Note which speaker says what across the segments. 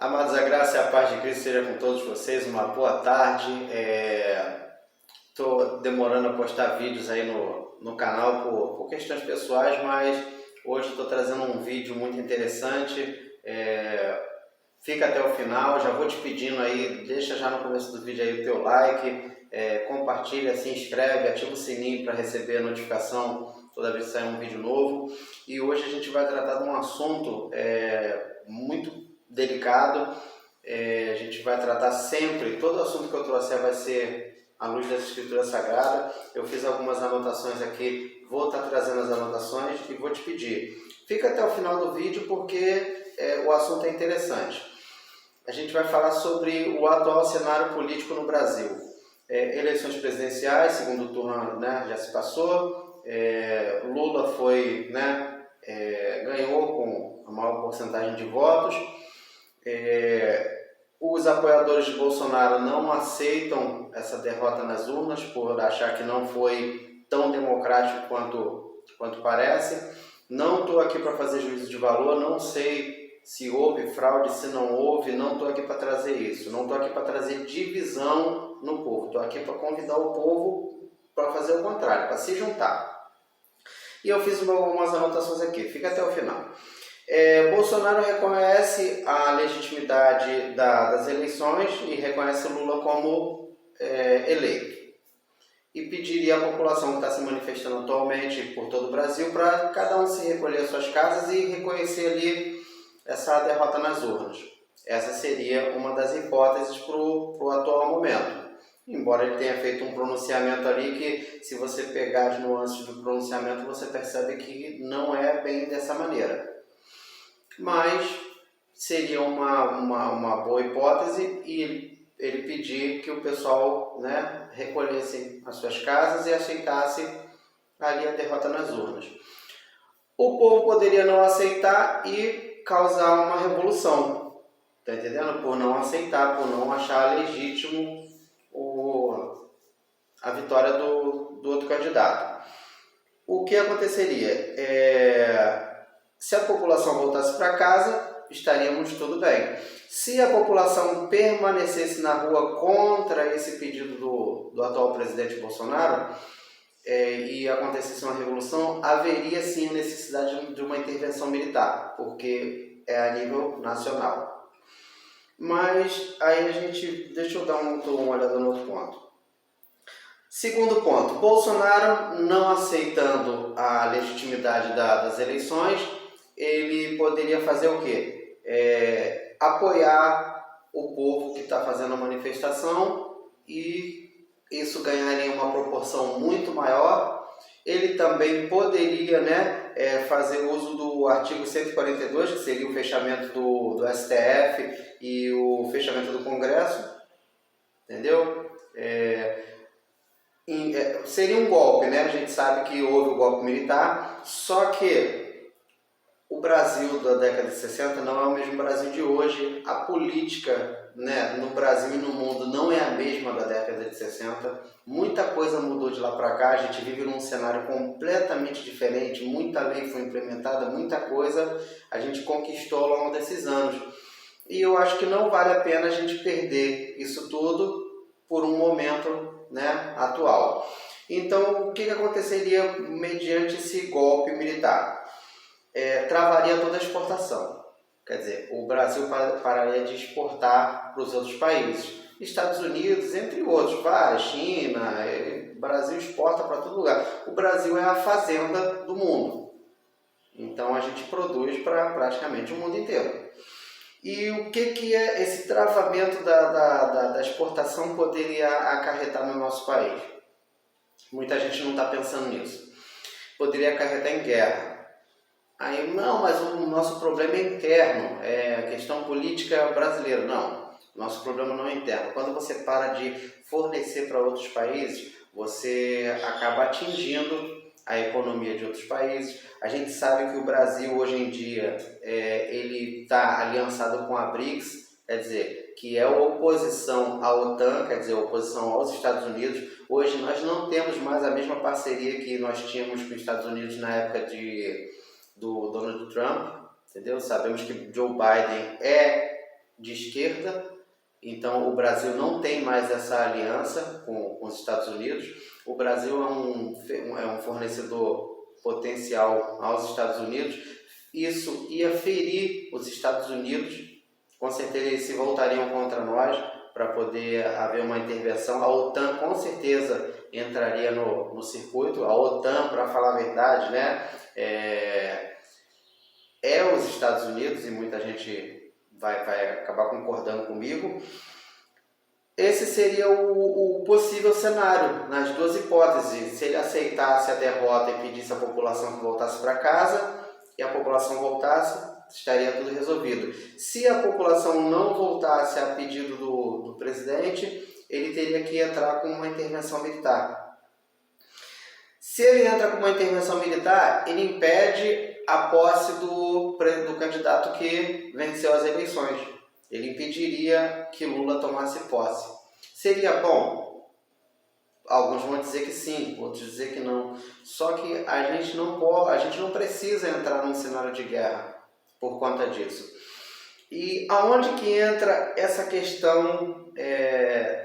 Speaker 1: Amados, a graça e a paz de Cristo seja com todos vocês, uma boa tarde. Estou demorando a postar vídeos aí no canal por questões pessoais, mas hoje estou trazendo um vídeo muito interessante. Fica até o final, já vou te pedindo aí, deixa já no começo do vídeo aí o teu like, compartilha, se inscreve, ativa o sininho para receber a notificação toda vez que sair um vídeo novo. E hoje a gente vai tratar de um assunto muito delicado. A gente vai tratar sempre, todo assunto que eu trouxer vai ser à luz das Escrituras Sagradas. Eu fiz algumas anotações aqui, vou estar trazendo as anotações e vou te pedir, fica até o final do vídeo porque o assunto é interessante. A gente vai falar sobre o atual cenário político no Brasil. Eleições presidenciais, segundo turno, né, já se passou. Lula foi, ganhou com a maior porcentagem de votos. Os apoiadores de Bolsonaro não aceitam essa derrota nas urnas por achar que não foi tão democrático quanto parece. Não estou aqui para fazer juízo de valor, não sei se houve fraude, se não houve, não estou aqui para trazer isso. Não estou aqui para trazer divisão no povo, estou aqui para convidar o povo para fazer o contrário, para se juntar. E eu fiz algumas anotações aqui, fica até o final. Bolsonaro reconhece a legitimidade das eleições e reconhece Lula como eleito. E pediria à população que está se manifestando atualmente por todo o Brasil para cada um se recolher às suas casas e reconhecer ali essa derrota nas urnas. Essa seria uma das hipóteses para o atual momento. Embora ele tenha feito um pronunciamento ali que, se você pegar as nuances do pronunciamento, você percebe que não é bem dessa maneira. Mas seria uma boa hipótese e ele pedir que o pessoal, recolhesse as suas casas e aceitasse ali a derrota nas urnas. O povo poderia não aceitar e causar uma revolução, tá entendendo? Por não aceitar, por não achar legítimo a vitória do outro candidato. O que aconteceria? Se a população voltasse para casa, estaríamos tudo bem. Se a população permanecesse na rua contra esse pedido do atual presidente Bolsonaro e acontecesse uma revolução, haveria sim necessidade de uma intervenção militar, porque é a nível nacional. Mas aí deixa eu dar uma olhada no outro ponto. Segundo ponto, Bolsonaro não aceitando a legitimidade das eleições, ele poderia fazer o quê? Apoiar o povo que está fazendo a manifestação e isso ganharia uma proporção muito maior. Ele também poderia fazer uso do artigo 142, que seria o fechamento do STF e o fechamento do Congresso, entendeu? Seria um golpe, A gente sabe que houve o golpe militar, só que o Brasil da década de 60 não é o mesmo Brasil de hoje. A política, no Brasil e no mundo não é a mesma da década de 60. Muita coisa mudou de lá para cá, a gente vive num cenário completamente diferente, muita lei foi implementada, muita coisa a gente conquistou ao longo desses anos. E eu acho que não vale a pena a gente perder isso tudo por um momento atual. Então, o que aconteceria mediante esse golpe militar? Travaria toda a exportação. Quer dizer, o Brasil pararia de exportar para os outros países. Estados Unidos, entre outros, China, o Brasil exporta para todo lugar. O Brasil é a fazenda do mundo. Então, a gente produz para praticamente o mundo inteiro. E o que esse travamento da exportação poderia acarretar no nosso país? Muita gente não está pensando nisso. Poderia acarretar em guerra. Aí, não, mas o nosso problema é interno, é a questão política brasileira. Não, nosso problema não é interno. Quando você para de fornecer para outros países, você acaba atingindo a economia de outros países. A gente sabe que o Brasil hoje em dia ele está aliançado com a BRICS, quer dizer, que é a oposição à OTAN, quer dizer, a oposição aos Estados Unidos. Hoje nós não temos mais a mesma parceria que nós tínhamos com os Estados Unidos na época do Donald Trump, entendeu? Sabemos que Joe Biden é de esquerda, então o Brasil não tem mais essa aliança com os Estados Unidos. O Brasil é um fornecedor potencial aos Estados Unidos. Isso ia ferir os Estados Unidos, com certeza eles se voltariam contra nós para poder haver uma intervenção. A OTAN com certeza entraria no circuito. A OTAN, para falar a verdade, né, é os Estados Unidos, e muita gente vai acabar concordando comigo. Esse seria o possível cenário, nas duas hipóteses. Se ele aceitasse a derrota e pedisse à população que voltasse para casa, e a população voltasse, estaria tudo resolvido. Se a população não voltasse a pedido do presidente, ele teria que entrar com uma intervenção militar. Se ele entra com uma intervenção militar, ele impede a posse do candidato que venceu as eleições. Ele impediria que Lula tomasse posse. Seria bom? Alguns vão dizer que sim, outros dizer que não. Só que a gente não precisa entrar num cenário de guerra por conta disso. E aonde que entra essa questão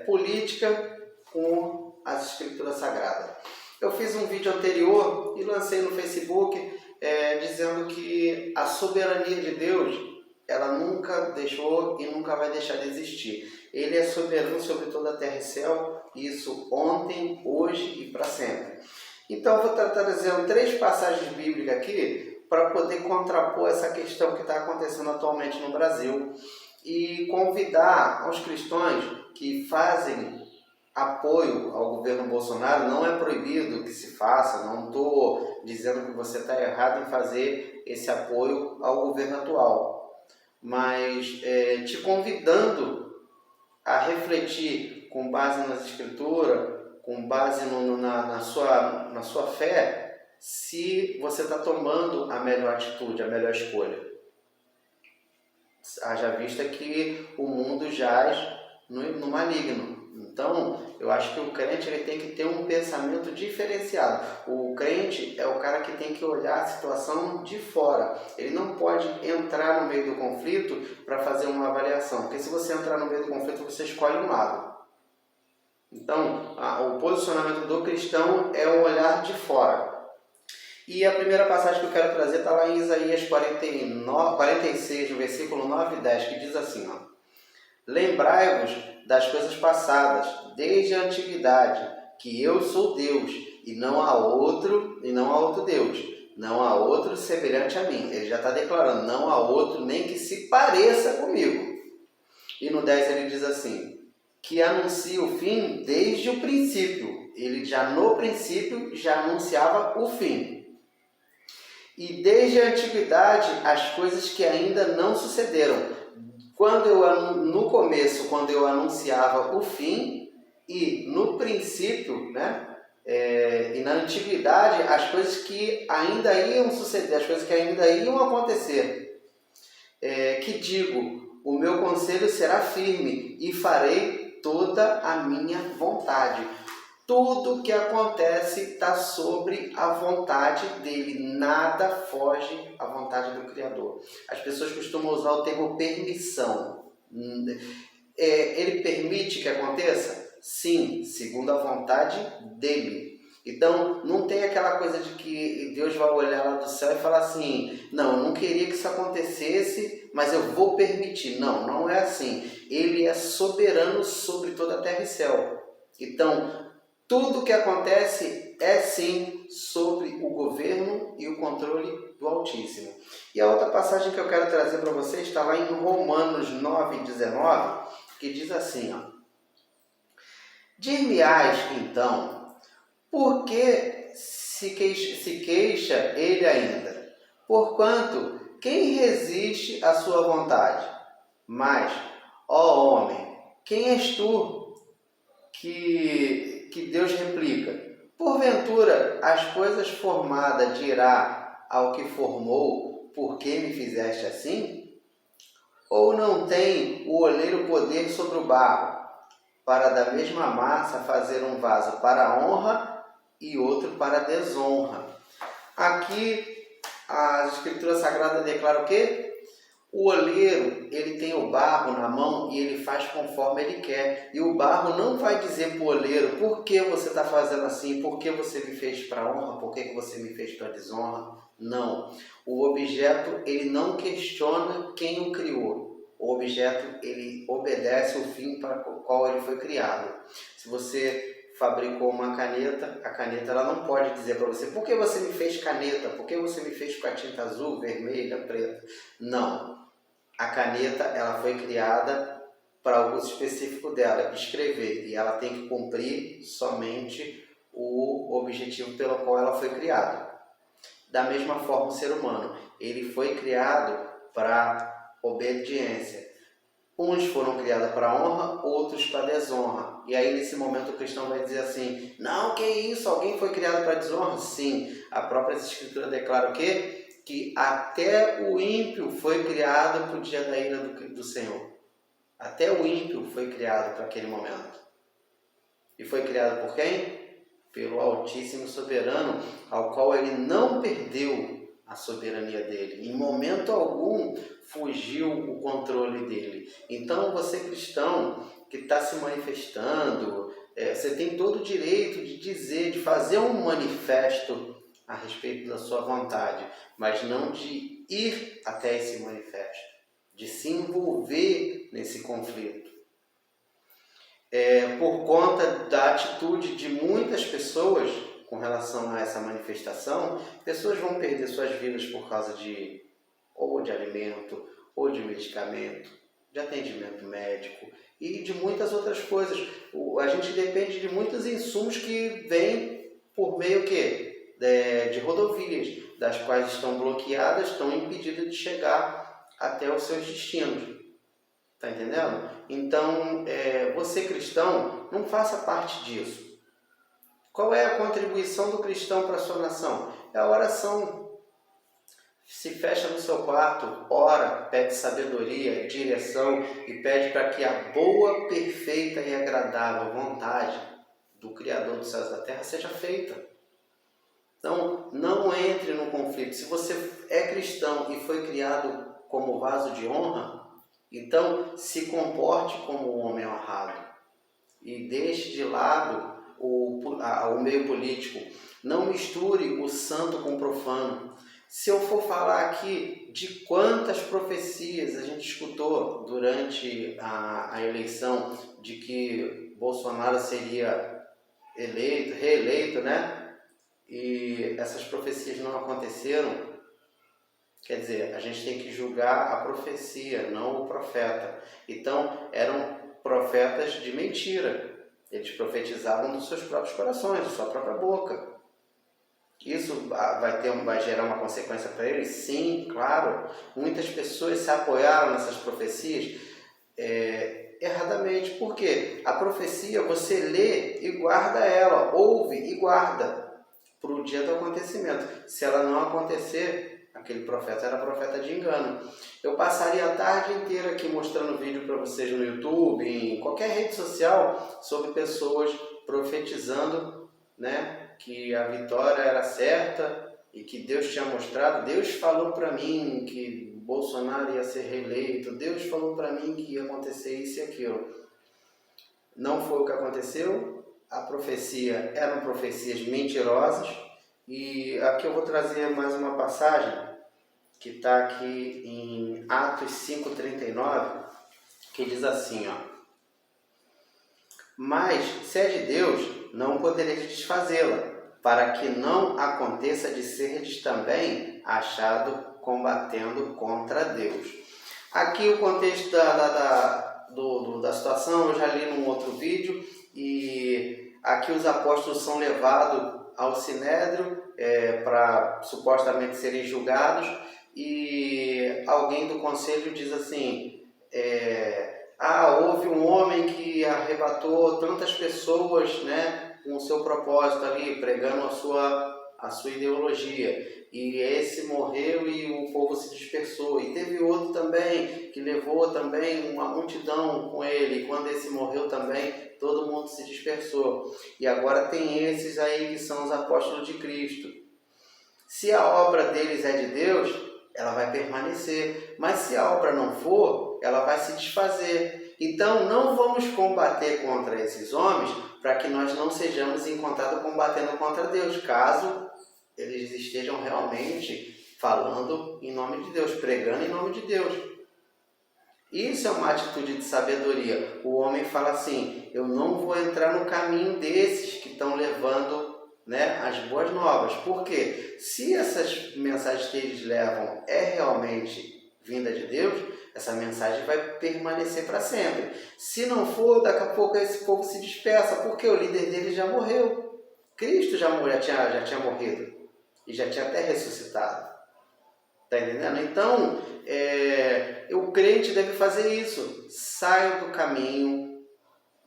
Speaker 1: política com as escrituras sagradas? Eu fiz um vídeo anterior e lancei no Facebook dizendo que a soberania de Deus, ela nunca deixou e nunca vai deixar de existir. Ele é soberano sobre toda a terra e céu, isso ontem, hoje e para sempre. Então eu vou estar trazendo 3 passagens bíblicas aqui para poder contrapor essa questão que está acontecendo atualmente no Brasil e convidar os cristãos que fazem apoio ao governo Bolsonaro. Não é proibido que se faça, não estou dizendo que você está errado em fazer esse apoio ao governo atual, mas te convidando a refletir com base nas escrituras, com base na sua fé, se você está tomando a melhor atitude, a melhor escolha. Haja vista que o mundo jaz no maligno. Então, eu acho que o crente ele tem que ter um pensamento diferenciado. O crente é o cara que tem que olhar a situação de fora. Ele não pode entrar no meio do conflito para fazer uma avaliação. Porque se você entrar no meio do conflito, você escolhe um lado. Então, o posicionamento do cristão é o olhar de fora. E a primeira passagem que eu quero trazer está lá em Isaías 46, no versículo 9 e 10, que diz assim, ó: Lembrai-vos das coisas passadas, desde a antiguidade, que eu sou Deus, e não há outro Deus, não há outro semelhante a mim. Ele já está declarando, não há outro nem que se pareça comigo. E no 10 ele diz assim, que anuncia o fim desde o princípio. Ele já no princípio já anunciava o fim. E desde a antiguidade as coisas que ainda não sucederam. No começo, quando eu anunciava o fim, e no princípio, né, e na antiguidade, as coisas que ainda iam suceder, as coisas que ainda iam acontecer. Que digo, o meu conselho será firme e farei toda a minha vontade. Tudo que acontece está sobre a vontade dele, nada foge à vontade do Criador. As pessoas costumam usar o termo permissão. Ele permite que aconteça? Sim, segundo a vontade dele. Então, não tem aquela coisa de que Deus vai olhar lá do céu e falar assim, não, eu não queria que isso acontecesse, mas eu vou permitir. Não, não é assim. Ele é soberano sobre toda a terra e céu. Então, tudo que acontece é sim sobre o governo e o controle do Altíssimo. E a outra passagem que eu quero trazer para vocês está lá em Romanos 9:19, que diz assim, ó: Dir-me-ás, então, por que se queixa ele ainda? Porquanto, quem resiste à sua vontade? Mas, ó homem, quem és tu que Deus replica? Porventura, as coisas formadas dirá ao que formou, por que me fizeste assim? Ou não tem o oleiro poder sobre o barro, para da mesma massa fazer um vaso para a honra e outro para a desonra? Aqui, a Escritura Sagrada declara o quê? O oleiro, ele tem o barro na mão e ele faz conforme ele quer. E o barro não vai dizer para o oleiro: por que você está fazendo assim? Por que você me fez para honra? Por que você me fez para desonra? Não. O objeto, ele não questiona quem o criou. O objeto, ele obedece o fim para o qual ele foi criado. Se você fabricou uma caneta, a caneta ela não pode dizer para você: por que você me fez caneta? Por que você me fez com a tinta azul, vermelha, preta? Não. A caneta, ela foi criada para o uso específico dela, escrever, e ela tem que cumprir somente o objetivo pelo qual ela foi criada. Da mesma forma, o ser humano, ele foi criado para obediência. Uns foram criados para honra, outros para desonra. E aí, nesse momento, o cristão vai dizer assim: não, que isso? Alguém foi criado para desonra? Sim. A própria Escritura declara o quê? Que até o ímpio foi criado para o dia da ira do Senhor. Até o ímpio foi criado para aquele momento. E foi criado por quem? Pelo Altíssimo Soberano, ao qual ele não perdeu a soberania dele. Em momento algum fugiu o controle dele. Então, você cristão que está se manifestando, você tem todo o direito de dizer, de fazer um manifesto a respeito da sua vontade, mas não de ir até esse manifesto, de se envolver nesse conflito. Por conta da atitude de muitas pessoas com relação a essa manifestação, pessoas vão perder suas vidas por causa ou de alimento, ou de medicamento, de atendimento médico e de muitas outras coisas. A gente depende de muitos insumos que vêm por meio de rodovias, das quais estão bloqueadas, estão impedidas de chegar até os seus destinos. Está entendendo? Então, você cristão, não faça parte disso. Qual é a contribuição do cristão para a sua nação? É a oração. Se fecha no seu quarto, ora, pede sabedoria, direção e pede para que a boa, perfeita e agradável vontade do Criador dos céus e da terra seja feita. Então, não entre no conflito. Se você é cristão e foi criado como vaso de honra, então se comporte como um homem honrado e deixe de lado o meio político. Não misture o santo com o profano. Se eu for falar aqui de quantas profecias a gente escutou durante a eleição de que Bolsonaro seria reeleito, né? E essas profecias não aconteceram, quer dizer, a gente tem que julgar a profecia, não o profeta. Então, eram profetas de mentira. Eles profetizavam dos seus próprios corações, da sua própria boca. Isso vai gerar uma consequência para eles? Sim, claro. Muitas pessoas se apoiaram nessas profecias erradamente. Por quê? A profecia você lê e guarda ela, ouve e guarda para o dia do acontecimento. Se ela não acontecer, aquele profeta era profeta de engano. Eu passaria a tarde inteira aqui mostrando vídeo para vocês no YouTube, em qualquer rede social, sobre pessoas profetizando, né, que a vitória era certa e que Deus tinha mostrado. Deus falou para mim que Bolsonaro ia ser reeleito, Deus falou para mim que ia acontecer isso e aquilo. Não foi o que aconteceu. A profecia eram profecias mentirosas. E aqui eu vou trazer mais uma passagem que está aqui em Atos 5,39, que diz assim, ó: mas se é de Deus, não podereis desfazê-la, para que não aconteça de serdes também achado combatendo contra Deus. Aqui o contexto da situação eu já li num outro vídeo, e aqui os apóstolos são levados ao Sinédrio para supostamente serem julgados, e alguém do conselho diz assim: houve um homem que arrebatou tantas pessoas, né, com o seu propósito ali, pregando a sua ideologia, e esse morreu e o povo se dispersou. E teve outro também que levou também uma multidão com ele, e quando esse morreu também, todo mundo se dispersou. E agora tem esses aí que são os apóstolos de Cristo. Se a obra deles é de Deus, ela vai permanecer, mas se a obra não for, ela vai se desfazer. Então, não vamos combater contra esses homens para que nós não sejamos encontrados combatendo contra Deus, caso eles estejam realmente falando em nome de Deus, pregando em nome de Deus. Isso é uma atitude de sabedoria. O homem fala assim, eu não vou entrar no caminho desses que estão levando, né, as boas novas. Por quê? Se essas mensagens que eles levam é realmente vinda de Deus, essa mensagem vai permanecer para sempre. Se não for, daqui a pouco esse povo se dispersa, porque o líder dele já morreu. Cristo já tinha morrido e já tinha até ressuscitado. Está entendendo? Então, o crente deve fazer isso. Saia do caminho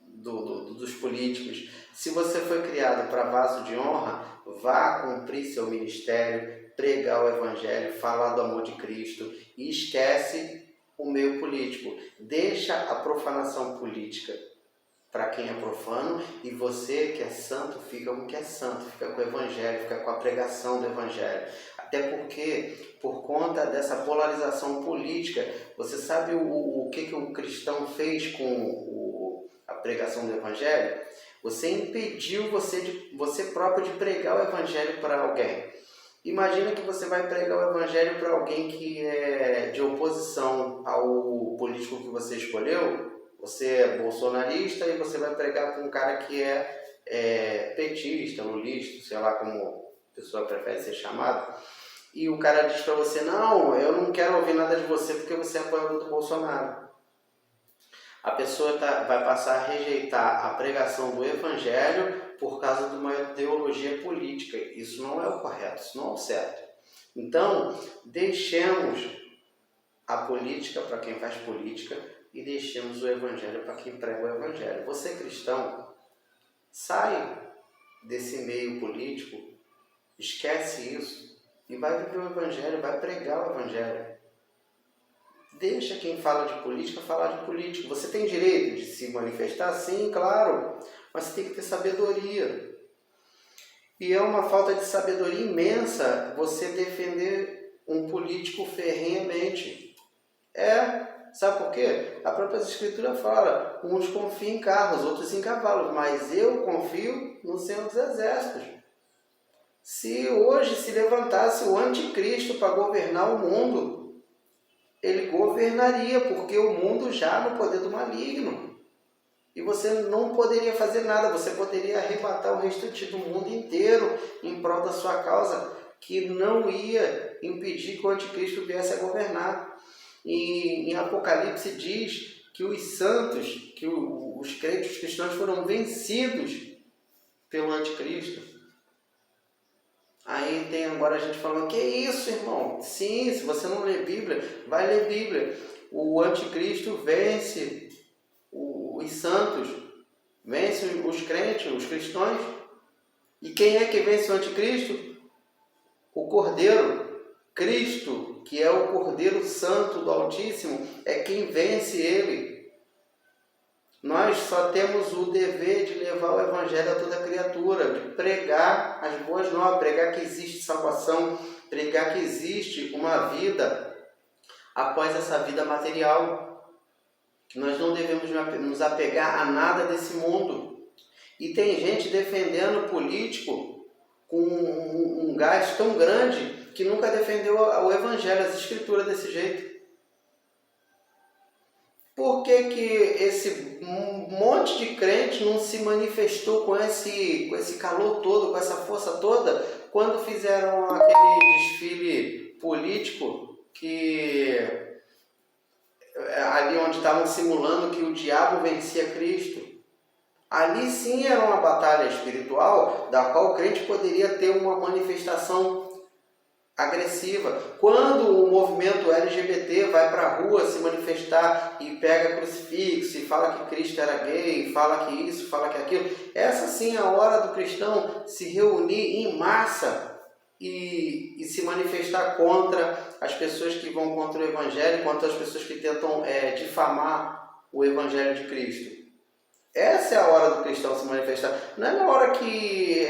Speaker 1: dos políticos. Se você foi criado para vaso de honra, vá cumprir seu ministério, pregar o evangelho, falar do amor de Cristo e esquece o meio político. Deixa a profanação política para quem é profano, e você que é santo fica com o que é santo, fica com o evangelho, fica com a pregação do evangelho. Até porque, por conta dessa polarização política, você sabe o que o cristão fez com a pregação do evangelho? Você impediu você próprio de pregar o evangelho para alguém. Imagina que você vai pregar o evangelho para alguém que é de oposição ao político que você escolheu. Você é bolsonarista e você vai pregar para um cara que é petista, lulista, sei lá como a pessoa prefere ser chamada. E o cara diz para você, não, eu não quero ouvir nada de você porque você é apoiador do Bolsonaro. A pessoa vai passar a rejeitar a pregação do evangelho por causa de uma ideologia política. Isso não é o correto, isso não é o certo. Então, deixemos a política para quem faz política e deixemos o evangelho para quem prega o evangelho. Você cristão, sai desse meio político, esquece isso e vai viver o evangelho, vai pregar o evangelho. Deixa quem fala de política falar de política. Você tem direito de se manifestar? Sim, claro, mas você tem que ter sabedoria. E é uma falta de sabedoria imensa você defender um político ferrenhamente. Sabe por quê? A própria Escritura fala, uns confiam em carros, outros em cavalos, mas eu confio no Senhor dos Exércitos. Se hoje se levantasse o anticristo para governar o mundo, ele governaria, porque o mundo já no poder do maligno. E você não poderia fazer nada, você poderia arrebatar o restante do mundo inteiro em prol da sua causa, que não ia impedir que o anticristo viesse a governar. E em Apocalipse diz que os santos, que os crentes, os cristãos foram vencidos pelo anticristo. Aí tem agora a gente falando, que isso, irmão? Sim, se você não lê Bíblia, vai ler Bíblia. O anticristo vence os santos, vence os crentes, os cristãos. E quem é que vence o anticristo? O Cordeiro. Cristo, que é o Cordeiro Santo do Altíssimo, é quem vence ele. Nós só temos o dever de levar o evangelho a toda criatura, de pregar as boas novas, pregar que existe salvação, pregar que existe uma vida após essa vida material, que nós não devemos nos apegar a nada desse mundo. E tem gente defendendo político com um gás tão grande que nunca defendeu o evangelho, as escrituras desse jeito. Por que esse monte de crente não se manifestou com esse calor todo, com essa força toda, quando fizeram aquele desfile político que ali onde estavam simulando que o diabo vencia Cristo? Ali sim era uma batalha espiritual da qual o crente poderia ter uma manifestação agressiva. Quando o movimento LGBT vai para a rua se manifestar e pega crucifixo e fala que Cristo era gay, fala que isso, fala que aquilo, essa sim é a hora do cristão se reunir em massa e se manifestar contra as pessoas que vão contra o Evangelho, contra as pessoas que tentam difamar o Evangelho de Cristo. Essa é a hora do cristão se manifestar. Não é na hora que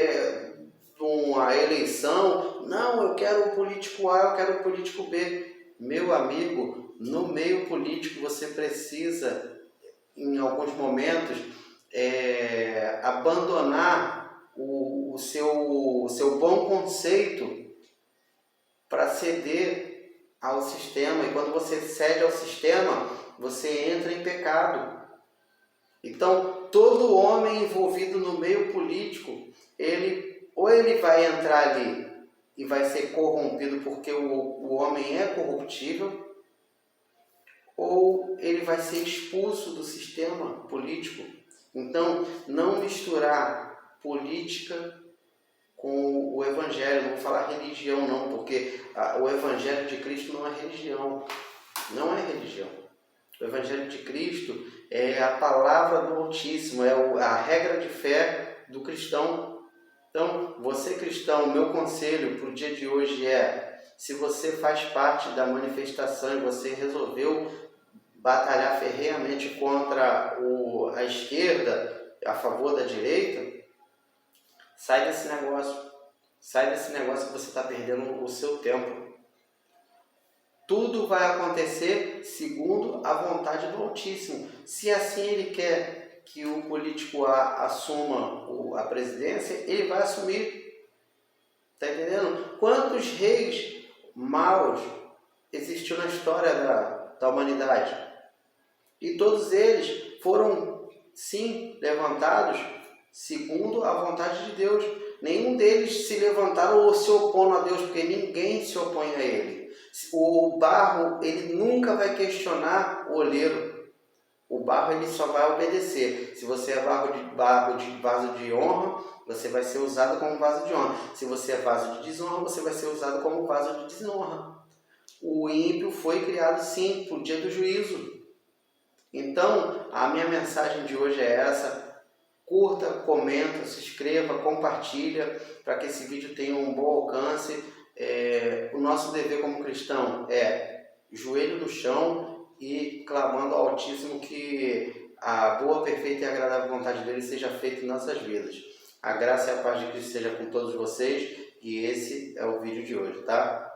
Speaker 1: uma eleição, não, eu quero o político A, eu quero o político B. Meu amigo, no meio político você precisa, em alguns momentos, abandonar o seu bom conceito para ceder ao sistema. E quando você cede ao sistema, você entra em pecado. Então, todo homem envolvido no meio político, ou ele vai entrar ali e vai ser corrompido porque o homem é corruptível, ou ele vai ser expulso do sistema político. Então, não misturar política com o Evangelho. Não vou falar religião não, porque o Evangelho de Cristo não é religião. Não é religião. O Evangelho de Cristo é a palavra do Altíssimo, é a regra de fé do cristão. Então, você cristão, meu conselho para o dia de hoje se você faz parte da manifestação e você resolveu batalhar ferreamente contra a esquerda, a favor da direita, sai desse negócio. Sai desse negócio que você está perdendo o seu tempo. Tudo vai acontecer segundo a vontade do Altíssimo. Se assim Ele quer que o político A assuma a presidência, ele vai assumir. Está entendendo? Quantos reis maus existiu na história da humanidade? E todos eles foram, sim, levantados segundo a vontade de Deus. Nenhum deles se levantaram ou se opondo a Deus, porque ninguém se opõe a Ele. O barro, ele nunca vai questionar o oleiro. O barro, ele só vai obedecer. Se você é barro de vaso de honra, você vai ser usado como vaso de honra. Se você é vaso de desonra, você vai ser usado como vaso de desonra. O ímpio foi criado, sim, para o dia do juízo. Então, a minha mensagem de hoje é essa. Curta, comenta, se inscreva, compartilha, para que esse vídeo tenha um bom alcance. O nosso dever como cristão é joelho no chão e clamando ao Altíssimo que a boa, perfeita e agradável vontade dele seja feita em nossas vidas. A graça e a paz de Cristo seja com todos vocês, e esse é o vídeo de hoje, tá?